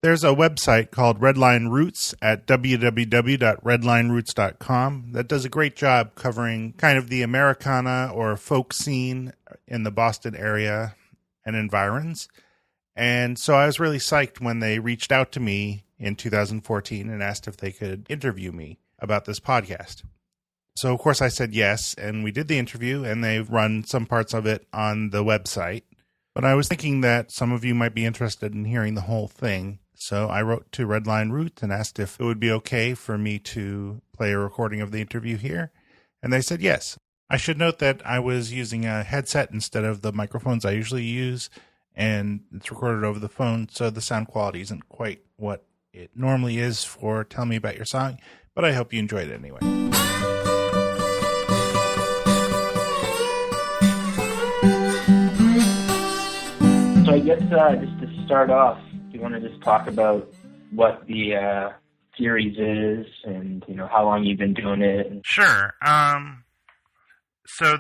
There's a website called Redline Roots at www.redlineroots.com that does a great job covering kind of the Americana or folk scene in the Boston area and environs. And so I was really psyched when they reached out to me in 2014 and asked if they could interview me about this podcast. So, of course, I said yes, and we did the interview, and they've run some parts of it on the website. But I was thinking that some of you might be interested in hearing the whole thing. So I wrote to Redline Roots and asked if it would be okay for me to play a recording of the interview here. And they said yes. I should note that I was using a headset instead of the microphones I usually use, and it's recorded over the phone, so the sound quality isn't quite what it normally is for Tell Me About Your Song, but I hope you enjoyed it anyway. So I guess just to start off, do you want to just talk about what the series is and, you know, how long you've been doing it? Sure. So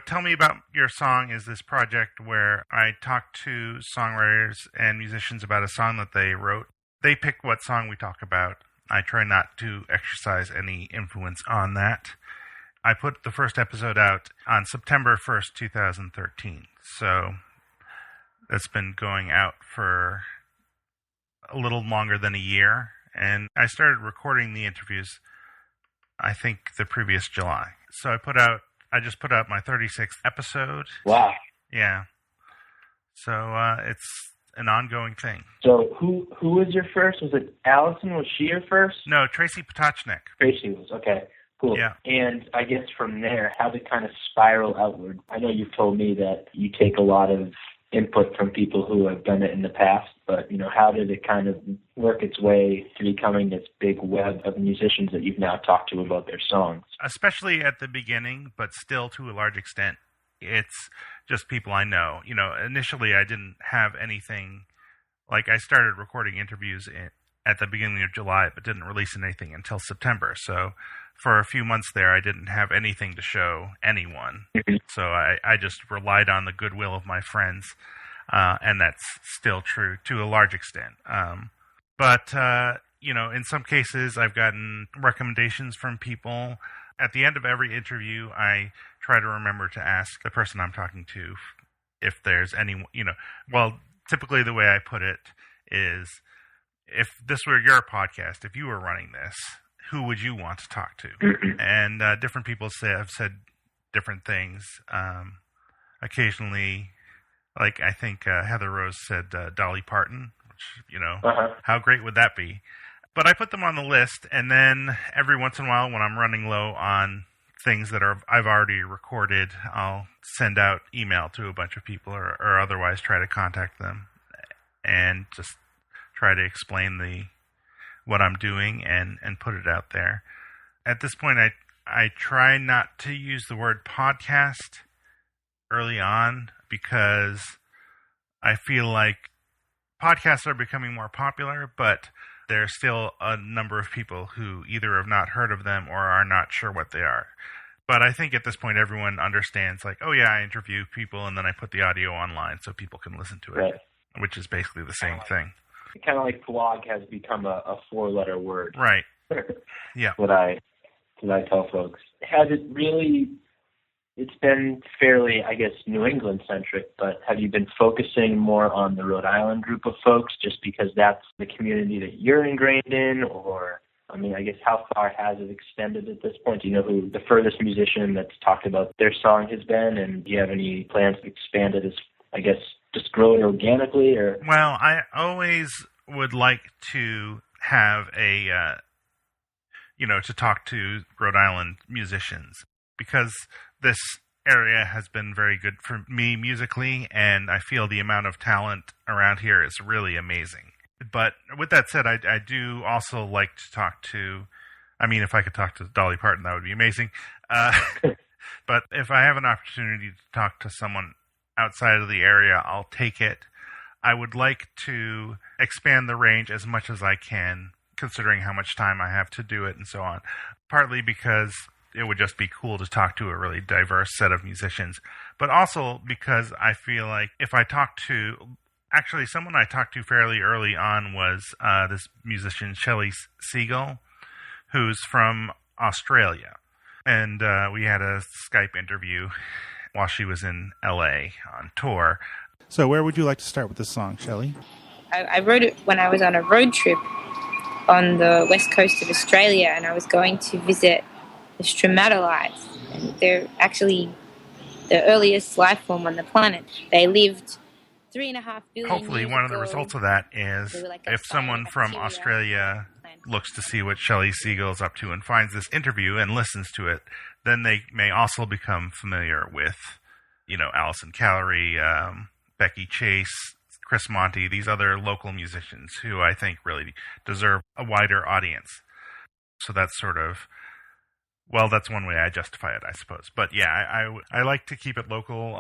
Tell Me About Your Song is this project where I talk to songwriters and musicians about a song that they wrote. They pick what song we talk about. I try not to exercise any influence on that. I put the first episode out on September 1st, 2013. So that's been going out for a little longer than a year. And I started recording the interviews, I think, the previous July. So I just put out my 36th episode. Wow. Yeah. So it's an ongoing thing. So who was your first? Was it Allison? Was she your first? No, Tracy Potocnik. Tracy was, okay. Cool. Yeah. And I guess from there, how did it kind of spiral outward? I know you've told me that you take a lot of input from people who have done it in the past, but, you know, how did it kind of work its way to becoming this big web of musicians that you've now talked to about their songs? Especially at the beginning, but still to a large extent, it's just people I know. You know, initially I didn't have anything, like I started recording interviews at the beginning of July, but didn't release anything until September. So for a few months there, I didn't have anything to show anyone. Mm-hmm. So I just relied on the goodwill of my friends, and that's still true to a large extent. But you know, in some cases, I've gotten recommendations from people. At the end of every interview, I try to remember to ask the person I'm talking to if there's any, you know, well, typically the way I put it is, if this were your podcast, if you were running this, who would you want to talk to? And different people have said different things. Occasionally, like I think Heather Rose said Dolly Parton, which, you know, how great would that be? But I put them on the list, and then every once in a while when I'm running low on things that I've already recorded, I'll send out email to a bunch of people or otherwise try to contact them and just try to explain what I'm doing and put it out there. At this point, I try not to use the word podcast early on because I feel like podcasts are becoming more popular, but there's still a number of people who either have not heard of them or are not sure what they are. But I think at this point everyone understands, like, oh yeah, I interview people and then I put the audio online so people can listen to it, right, which is basically the same thing. Kind of like blog has become a four-letter word. Right. Yeah. What I tell folks. Has it really, it's been fairly, I guess, New England-centric, but have you been focusing more on the Rhode Island group of folks just because that's the community that you're ingrained in? Or, I mean, I guess how far has it extended at this point? Do you know who the furthest musician that's talked about their song has been? And do you have any plans to expand it as, I guess, just grow it organically? Or well, I always would like to have a, to talk to Rhode Island musicians, because this area has been very good for me musically, and I feel the amount of talent around here is really amazing. But with that said, I do also like to talk to, I mean, if I could talk to Dolly Parton, that would be amazing. But if I have an opportunity to talk to someone outside of the area, I'll take it. I would like to expand the range as much as I can, considering how much time I have to do it and so on. Partly because it would just be cool to talk to a really diverse set of musicians, but also because I feel like if I talk to Actually, someone I talked to fairly early on was this musician, Shelley Siegel, who's from Australia. And we had a Skype interview while she was in L.A. on tour. So where would you like to start with this song, Shelley? I wrote it when I was on a road trip on the west coast of Australia, and I was going to visit the stromatolites. And they're actually the earliest life form on the planet. They lived 3.5 billion Hopefully years one ago. of the results of that is if someone from Australia looks to see what Shelley Siegel's up to and finds this interview and listens to it, then they may also become familiar with, Alison Callery, Becky Chase, Chris Monty, these other local musicians who I think really deserve a wider audience. So that's sort of, that's one way I justify it, I suppose. But yeah, I like to keep it local,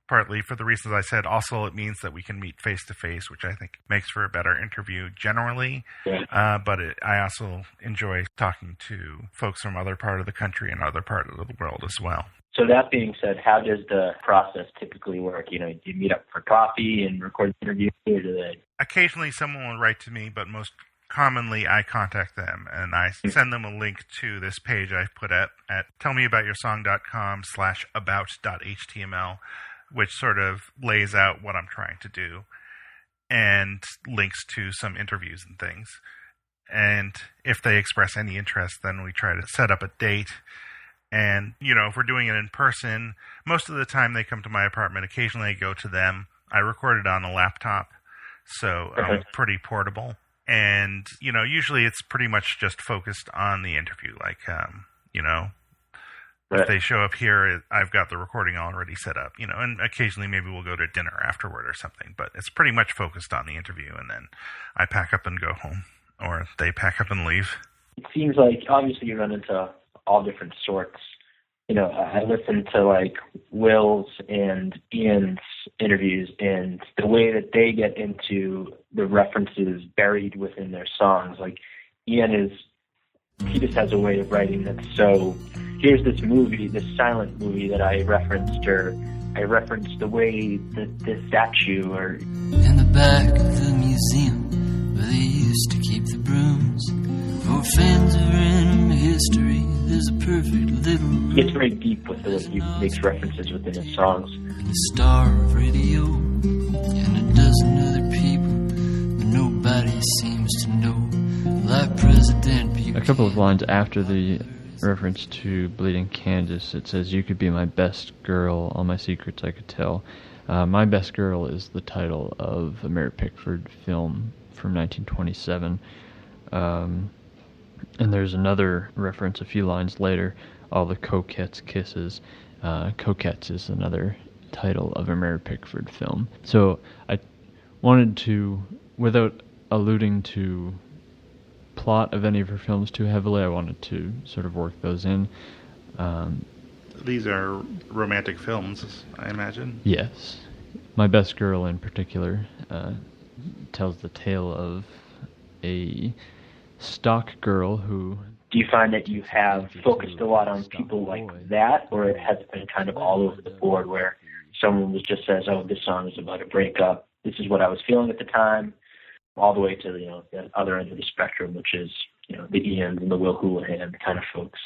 partly for the reasons I said. Also, it means that we can meet face-to-face, which I think makes for a better interview generally. Yeah. But I also enjoy talking to folks from other part of the country and other part of the world as well. So that being said, how does the process typically work? Do you meet up for coffee and record the interview, or do they? Occasionally someone will write to me, but most commonly I contact them and I send them a link to this page I've put at tellmeaboutyoursong.com/about.html, which sort of lays out what I'm trying to do and links to some interviews and things. And if they express any interest, then we try to set up a date. And, if we're doing it in person, most of the time they come to my apartment. Occasionally I go to them. I record it on a laptop, so I'm pretty portable. And, usually it's pretty much just focused on the interview. Like, if they show up here, I've got the recording already set up, and occasionally maybe we'll go to dinner afterward or something. But it's pretty much focused on the interview, and then I pack up and go home, or they pack up and leave. It seems like, obviously, you run into all different sorts. I listen to Will's and Ian's interviews, and the way that they get into the references buried within their songs. Like Ian he just has a way of writing that's so, here's this movie, this silent movie that I referenced, or I referenced the way that this statue, or in the back of the museum where they used to keep the brooms. For fans of random history, there's a perfect little room. He gets very deep with the way he makes references within his songs. And the star of radio, and a dozen other people, but nobody seems to know. Like President Buchanan. A couple of lines after the reference to Bleeding Kansas, it says, "You could be my best girl, all my secrets I could tell." My Best Girl is the title of a Mary Pickford film from 1927. And there's another reference a few lines later, All the Coquettes' Kisses. Coquettes is another title of a Mary Pickford film. So I wanted to, without alluding to plot of any of her films too heavily, I wanted to sort of work those in. These are romantic films, I imagine. Yes. My Best Girl in particular tells the tale of a stock girl who... Do you find that you have focused a lot on people like that, or it has been kind of all over the board where someone just says, oh, this song is about a breakup, this is what I was feeling at the time, all the way to the other end of the spectrum, which is the Ians and the Will Houlihan kind of folks?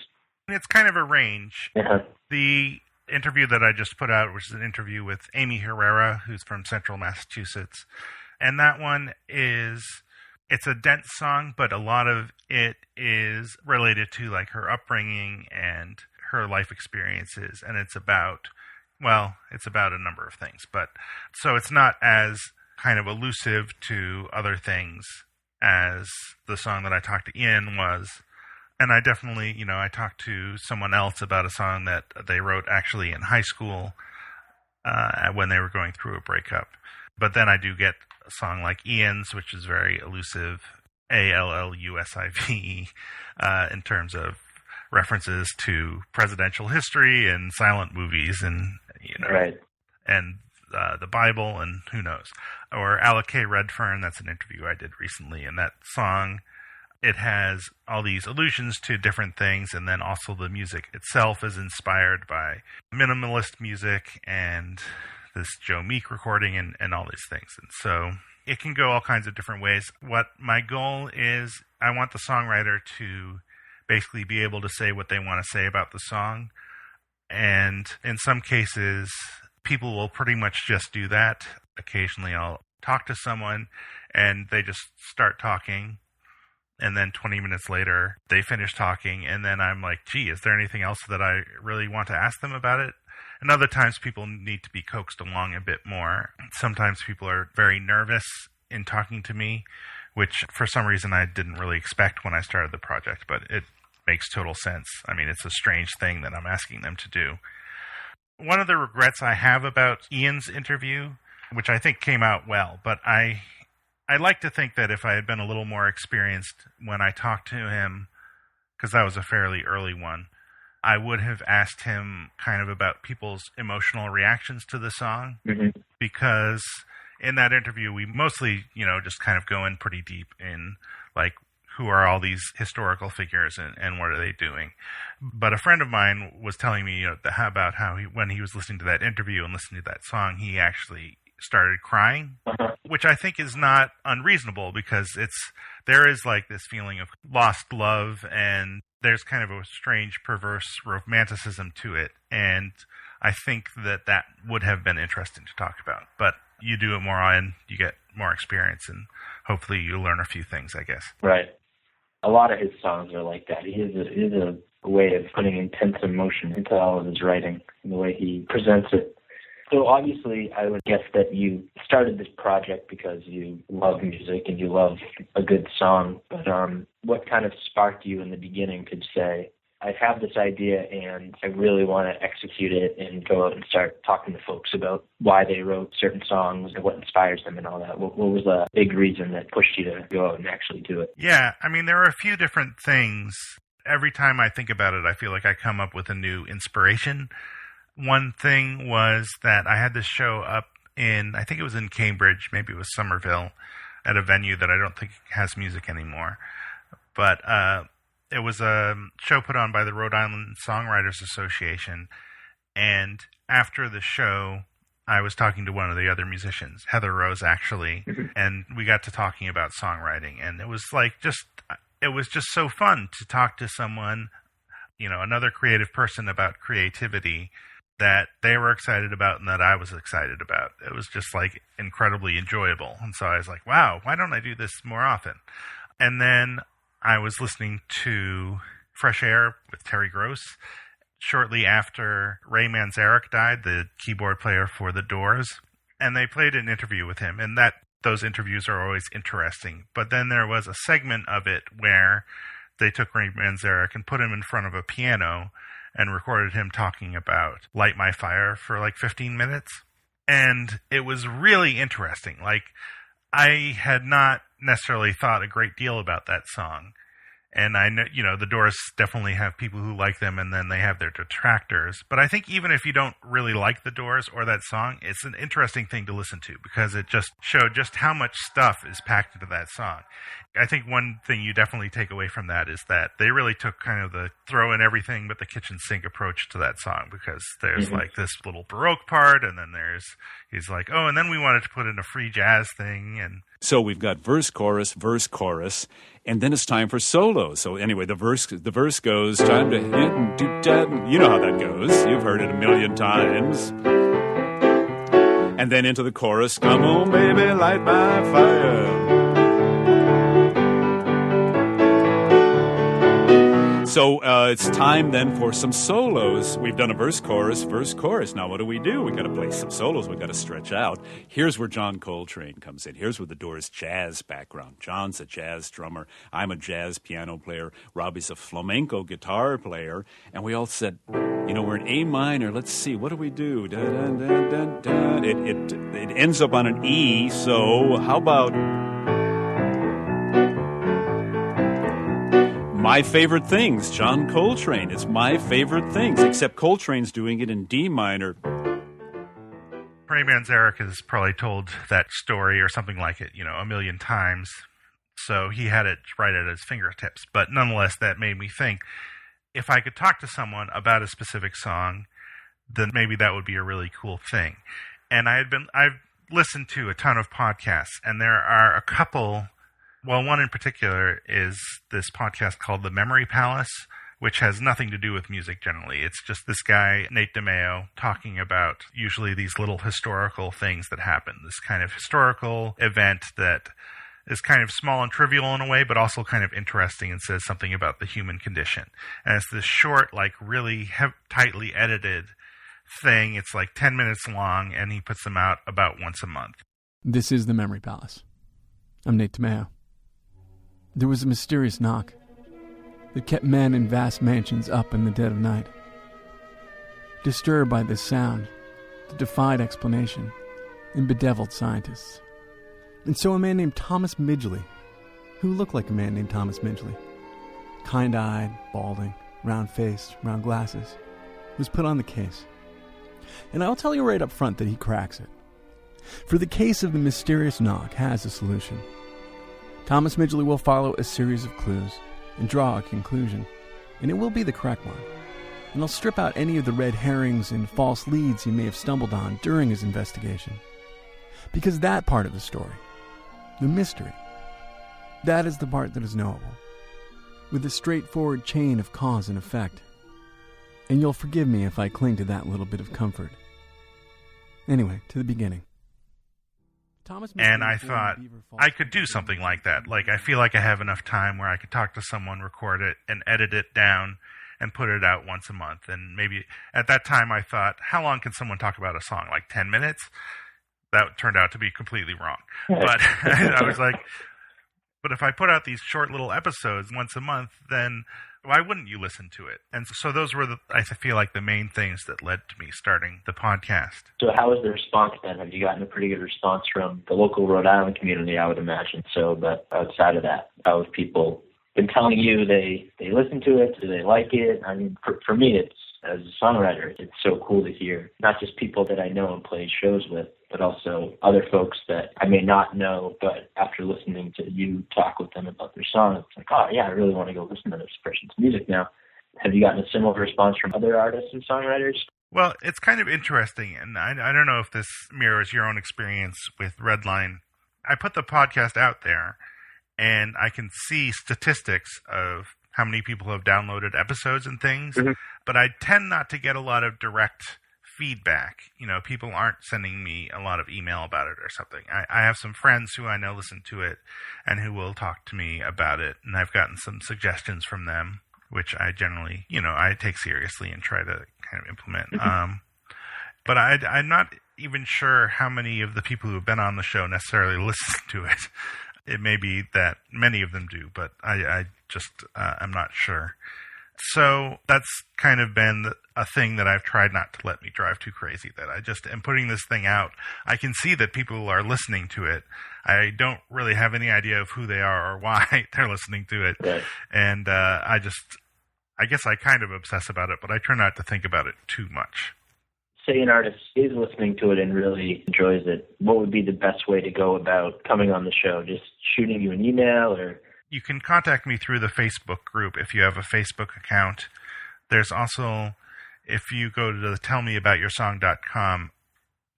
It's kind of a range. Uh-huh. The interview that I just put out, which is an interview with Amy Herrera, who's from Central Massachusetts, and that one it's a dense song, but a lot of it is related to her upbringing and her life experiences, and it's about a number of things. But so it's not as kind of elusive to other things as the song that I talked to Ian was. And I definitely, I talked to someone else about a song that they wrote actually in high school when they were going through a breakup. But then I do get a song like Ian's, which is very elusive, ALLUSIVE, in terms of references to presidential history and silent movies and, right. And the Bible and who knows. Or Alec K. Redfern, that's an interview I did recently, and that song, it has all these allusions to different things, and then also the music itself is inspired by minimalist music and this Joe Meek recording and all these things. And so it can go all kinds of different ways. What my goal is, I want the songwriter to basically be able to say what they want to say about the song. And in some cases, people will pretty much just do that. Occasionally I'll talk to someone and they just start talking. And then 20 minutes later, they finish talking. And then I'm like, gee, is there anything else that I really want to ask them about it? And other times people need to be coaxed along a bit more. Sometimes people are very nervous in talking to me, which for some reason I didn't really expect when I started the project, but it makes total sense. I mean, it's a strange thing that I'm asking them to do. One of the regrets I have about Ian's interview, which I think came out well, but I like to think that if I had been a little more experienced when I talked to him, because that was a fairly early one, I would have asked him kind of about people's emotional reactions to the song, because in that interview, we mostly, just kind of go in pretty deep in, like, who are all these historical figures and what are they doing. But a friend of mine was telling me about how when he was listening to that interview and listening to that song, he actually started crying, which I think is not unreasonable, because there is like this feeling of lost love, and there's kind of a strange, perverse romanticism to it. And I think that would have been interesting to talk about. But you do it more and you get more experience, and hopefully you learn a few things, I guess. Right. A lot of his songs are like that. He is a way of putting intense emotion into all of his writing and the way he presents it. So obviously, I would guess that you started this project because you love music and you love a good song. But what kind of sparked you in the beginning to say, I have this idea and I really want to execute it and go out and start talking to folks about why they wrote certain songs and what inspires them and all that? What was a big reason that pushed you to go out and actually do it? Yeah, I mean, there are a few different things. Every time I think about it, I feel like I come up with a new inspiration. One thing was that I had this show up I think it was in Cambridge, maybe it was Somerville, at a venue that I don't think has music anymore. But it was a show put on by the Rhode Island Songwriters Association. And after the show, I was talking to one of the other musicians, Heather Rose, actually, and we got to talking about songwriting. And it was just so fun to talk to someone, another creative person about creativity that they were excited about and that I was excited about. It was just like incredibly enjoyable. And so I was like, wow, why don't I do this more often? And then I was listening to Fresh Air with Terry Gross shortly after Ray Manzarek died, the keyboard player for The Doors. And they played an interview with him, and those interviews are always interesting. But then there was a segment of it where they took Ray Manzarek and put him in front of a piano and recorded him talking about Light My Fire for like 15 minutes. And it was really interesting. Like, I had not necessarily thought a great deal about that song. And I know, the Doors definitely have people who like them, and then they have their detractors. But I think even if you don't really like the Doors or that song, it's an interesting thing to listen to, because it just showed just how much stuff is packed into that song. I think one thing you definitely take away from that is that they really took kind of the throw in everything but the kitchen sink approach to that song, because there's like this little Baroque part, and then he's like, oh, and then we wanted to put in a free jazz thing. And so we've got verse, chorus, and then it's time for solo. So anyway, the verse goes, time to hit and do that. You know how that goes. You've heard it a million times. And then into the chorus, come on, baby, light my fire. So it's time then for some solos. We've done a verse, chorus. Now what do? We got to play some solos. We got to stretch out. Here's where John Coltrane comes in. Here's where the Doors' jazz background. John's a jazz drummer. I'm a jazz piano player. Robbie's a flamenco guitar player. And we all said, we're in A minor. Let's see, what do we do? Da, da, da, da, da. It ends up on an E. So how about My Favorite Things, John Coltrane. It's My Favorite Things, except Coltrane's doing it in D minor. Ray Manzarek has probably told that story or something like it, a million times. So he had it right at his fingertips. But nonetheless, that made me think, if I could talk to someone about a specific song, then maybe that would be a really cool thing. And I've listened to a ton of podcasts, and there are a couple. Well, one in particular is this podcast called The Memory Palace, which has nothing to do with music generally. It's just this guy, Nate DeMeo, talking about usually these little historical things that happen. This kind of historical event that is kind of small and trivial in a way, but also kind of interesting and says something about the human condition. And it's this short, like really tightly edited thing. It's like 10 minutes long, and he puts them out about once a month. This is The Memory Palace. I'm Nate DeMeo. There was a mysterious knock that kept men in vast mansions up in the dead of night. Disturbed by this sound that defied explanation and bedeviled scientists. And so a man named Thomas Midgley, who looked like a man named Thomas Midgley, kind-eyed, balding, round-faced, round glasses, was put on the case. And I'll tell you right up front that he cracks it. For the case of the mysterious knock has a solution. Thomas Midgley will follow a series of clues and draw a conclusion, and it will be the correct one. And he'll strip out any of the red herrings and false leads he may have stumbled on during his investigation. Because that part of the story, the mystery, that is the part that is knowable, with a straightforward chain of cause and effect. And you'll forgive me if I cling to that little bit of comfort. Anyway, to the beginning. And I thought I could do something like that. Like, I feel like I have enough time where I could talk to someone, record it, and edit it down and put it out once a month. And maybe at that time I thought, how long can someone talk about a song? Like 10 minutes? That turned out to be completely wrong. But I was like, but if I put out these short little episodes once a month, then why wouldn't you listen to it? And so those were, I feel like, the main things that led to me starting the podcast. So how was the response then? Have you gotten a pretty good response from the local Rhode Island community, I would imagine? So, but outside of that, how have people been telling you they listen to it? Do they like it? I mean, for me, it's, as a songwriter, it's so cool to hear not just people that I know and play shows with, but also other folks that I may not know, but after listening to you talk with them about their song, it's like, oh yeah, I really want to go listen to this person's music now. Have you gotten a similar response from other artists and songwriters? Well, it's kind of interesting, and I don't know if this mirrors your own experience with Redline. I put the podcast out there, and I can see statistics of how many people have downloaded episodes and things, but I tend not to get a lot of direct feedback. You know, people aren't sending me a lot of email about it or something. I have some friends who I know listen to it and who will talk to me about it, and I've gotten some suggestions from them, which I generally, I take seriously and try to kind of implement. But I'm not even sure how many of the people who have been on the show necessarily listen to it. It may be that many of them do, but I just I'm not sure. So that's kind of been a thing that I've tried not to let me drive too crazy, that I just am putting this thing out. I can see that people are listening to it. I don't really have any idea of who they are or why they're listening to it. Right. And I guess I kind of obsess about it, but I try not to think about it too much. Say an artist is listening to it and really enjoys it, what would be the best way to go about coming on the show? Just shooting you an email, or? You can contact me through the Facebook group if you have a Facebook account. There's also, if you go to the tellmeaboutyoursong.com,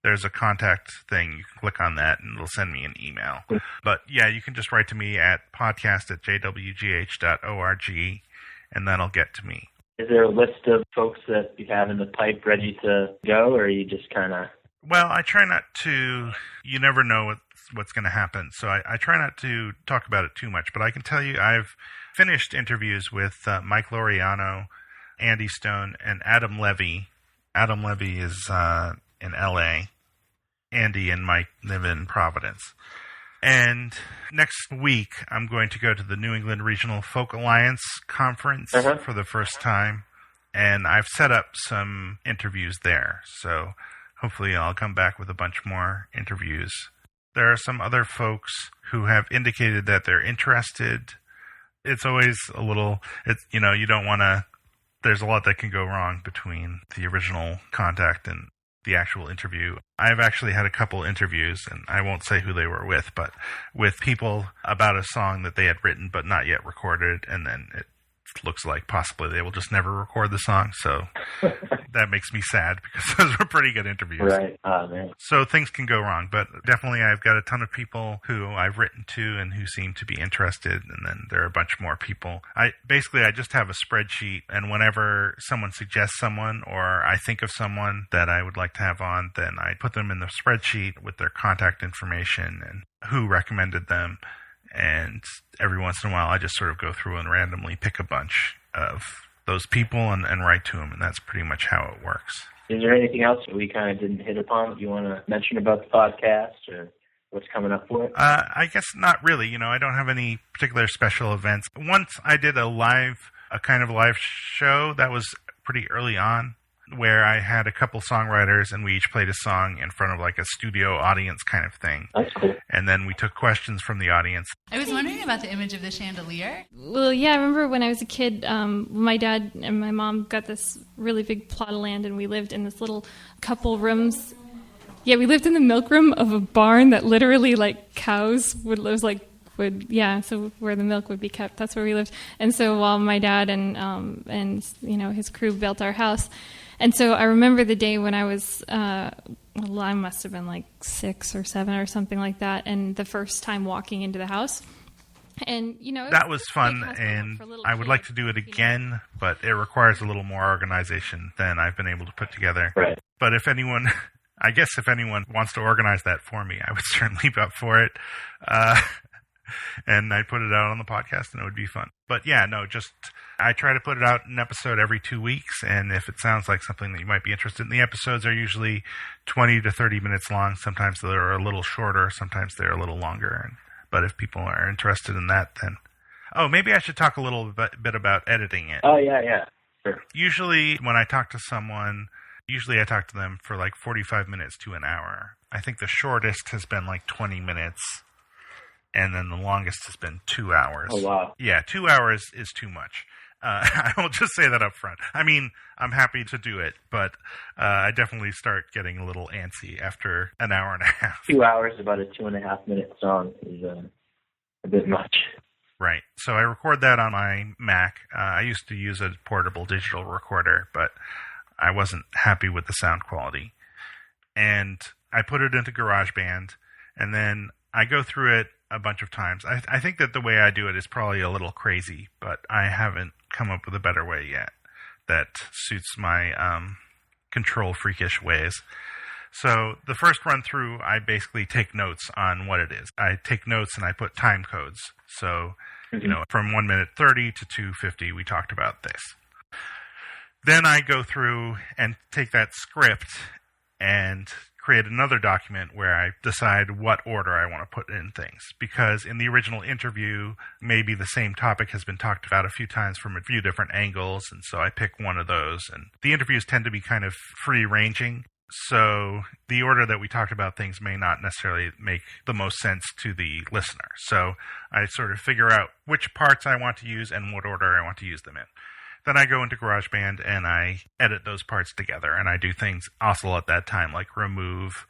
there's a contact thing. You can click on that and it'll send me an email. But yeah, you can just write to me at podcast@jwgh.org and that'll get to me. Is there a list of folks that you have in the pipe ready to go, or are you just kind of... Well, I try not to... You never know what's going to happen, so I try not to talk about it too much. But I can tell you I've finished interviews with Mike Laureano, Andy Stone, and Adam Levy. Adam Levy is in L.A. Andy and Mike live in Providence. And next week, I'm going to go to the New England Regional Folk Alliance Conference for the first time. And I've set up some interviews there. So hopefully I'll come back with a bunch more interviews. There are some other folks who have indicated that they're interested. It's always a little, you don't want to, there's a lot that can go wrong between the original contact and the actual interview. I've actually had a couple interviews, and I won't say who they were with, but with people about a song that they had written but not yet recorded, and then it looks like possibly they will just never record the song. So that makes me sad because those were pretty good interviews. Right. Oh, man. So things can go wrong, but definitely I've got a ton of people who I've written to and who seem to be interested, and then there are a bunch more people. I just have a spreadsheet, and whenever someone suggests someone or I think of someone that I would like to have on, then I put them in the spreadsheet with their contact information and who recommended them. And every once in a while, I just sort of go through and randomly pick a bunch of those people and write to them, and that's pretty much how it works. Is there anything else that we kind of didn't hit upon that you want to mention about the podcast or what's coming up for it? I guess not really. I don't have any particular special events. Once I did a kind of live show that was pretty early on, where I had a couple songwriters and we each played a song in front of like a studio audience kind of thing. That's cool. And then we took questions from the audience. I was wondering about the image of the chandelier. Well, yeah, I remember when I was a kid, my dad and my mom got this really big plot of land, and we lived in this little couple rooms. Yeah, we lived in the milk room of a barn that literally like cows would so where the milk would be kept, that's where we lived. And so while my dad and his crew built our house. And so I remember the day when I was, I must have been like 6 or 7 or something like that, and the first time walking into the house. And, that was fun, and I would like to do it again, but it requires a little more organization than I've been able to put together. Right. But if anyone wants to organize that for me, I would certainly be up for it. And I'd put it out on the podcast, and it would be fun. But yeah, I try to put it out an episode every 2 weeks, and if it sounds like something that you might be interested in, the episodes are usually 20 to 30 minutes long. Sometimes they're a little shorter, sometimes they're a little longer. But if people are interested in that, then... Oh, maybe I should talk a little bit about editing it. Oh, yeah. Sure. Usually when I talk to someone, I talk to them for like 45 minutes to an hour. I think the shortest has been like 20 minutes. And then the longest has been 2 hours. Oh, wow. Yeah, 2 hours is too much. I will just say that up front. I mean, I'm happy to do it, but I definitely start getting a little antsy after an hour and a half. 2 hours, about a 2.5-minute song is a bit much. Right. So I record that on my Mac. I used to use a portable digital recorder, but I wasn't happy with the sound quality. And I put it into GarageBand, and then I go through it a bunch of times. I think that the way I do it is probably a little crazy, but I haven't come up with a better way yet that suits my control freakish ways. So the first run through, I basically take notes on what it is. I take notes and I put time codes. So, from 1 minute 30 to 2:50, we talked about this. Then I go through and take that script and create another document where I decide what order I want to put in things. Because in the original interview, maybe the same topic has been talked about a few times from a few different angles, and so I pick one of those. And the interviews tend to be kind of free-ranging, so the order that we talked about things may not necessarily make the most sense to the listener. So I sort of figure out which parts I want to use and what order I want to use them in. Then I go into GarageBand and I edit those parts together, and I do things also at that time, like remove,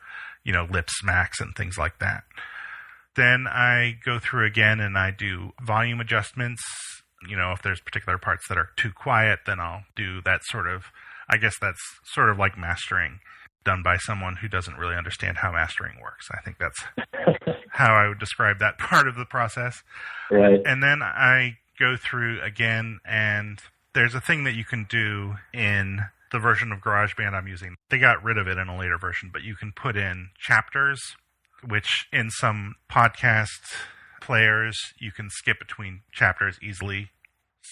lip smacks and things like that. Then I go through again and I do volume adjustments. If there's particular parts that are too quiet, then I'll do that that's sort of like mastering, done by someone who doesn't really understand how mastering works. I think that's how I would describe that part of the process. Right. And then I go through again, and there's a thing that you can do in the version of GarageBand I'm using. They got rid of it in a later version, but you can put in chapters, which in some podcast players, you can skip between chapters easily.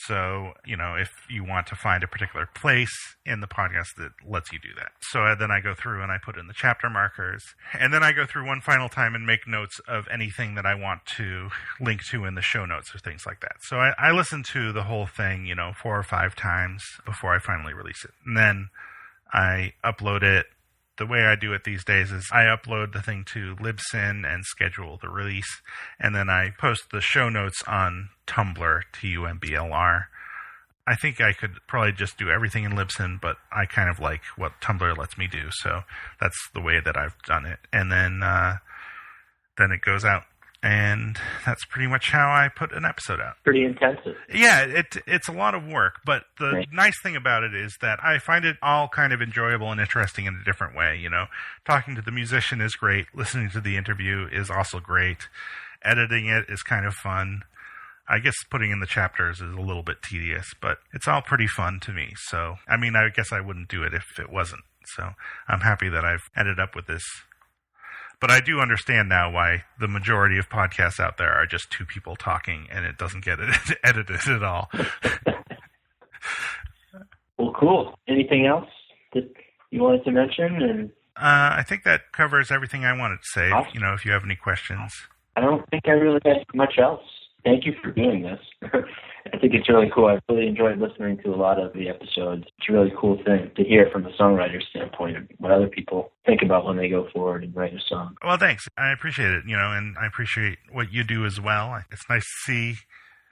So, if you want to find a particular place in the podcast, that lets you do that. So then I go through and I put in the chapter markers. And then I go through one final time and make notes of anything that I want to link to in the show notes or things like that. So I listen to the whole thing, 4 or 5 times before I finally release it. And then I upload it. The way I do it these days is I upload the thing to Libsyn and schedule the release, and then I post the show notes on Tumblr, TUMBLR. I think I could probably just do everything in Libsyn, but I kind of like what Tumblr lets me do, so that's the way that I've done it. And then it goes out. And that's pretty much how I put an episode out. Pretty intensive. Yeah, it's a lot of work, but the nice thing about it is that I find it all kind of enjoyable and interesting in a different way, you know. Talking to the musician is great. Listening to the interview is also great. Editing it is kind of fun. I guess putting in the chapters is a little bit tedious, but it's all pretty fun to me. So, I mean, I guess I wouldn't do it if it wasn't. So I'm happy that I've ended up with this. But I do understand now why the majority of podcasts out there are just two people talking and it doesn't get edited at all. Well, cool. Anything else that you wanted to mention? And I think that covers everything I wanted to say. Awesome. You know, if you have any questions. I don't think I really got much else. Thank you for doing this. I think it's really cool. I really enjoyed listening to a lot of the episodes. It's a really cool thing to hear from a songwriter's standpoint of what other people think about when they go forward and write a song. Well, thanks. I appreciate it, you know, and I appreciate what you do as well. It's nice to see.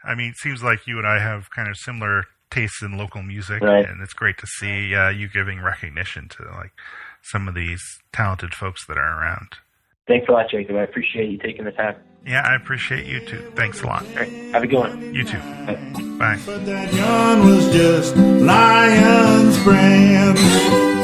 I mean, it seems like you and I have kind of similar tastes in local music, right. And it's great to see you giving recognition to, like, some of these talented folks that are around. Thanks a lot, Jacob. I appreciate you taking the time. Yeah, I appreciate you too. Thanks a lot. All right. Have a good one. You too. Bye. But that yarn was just lion's brand.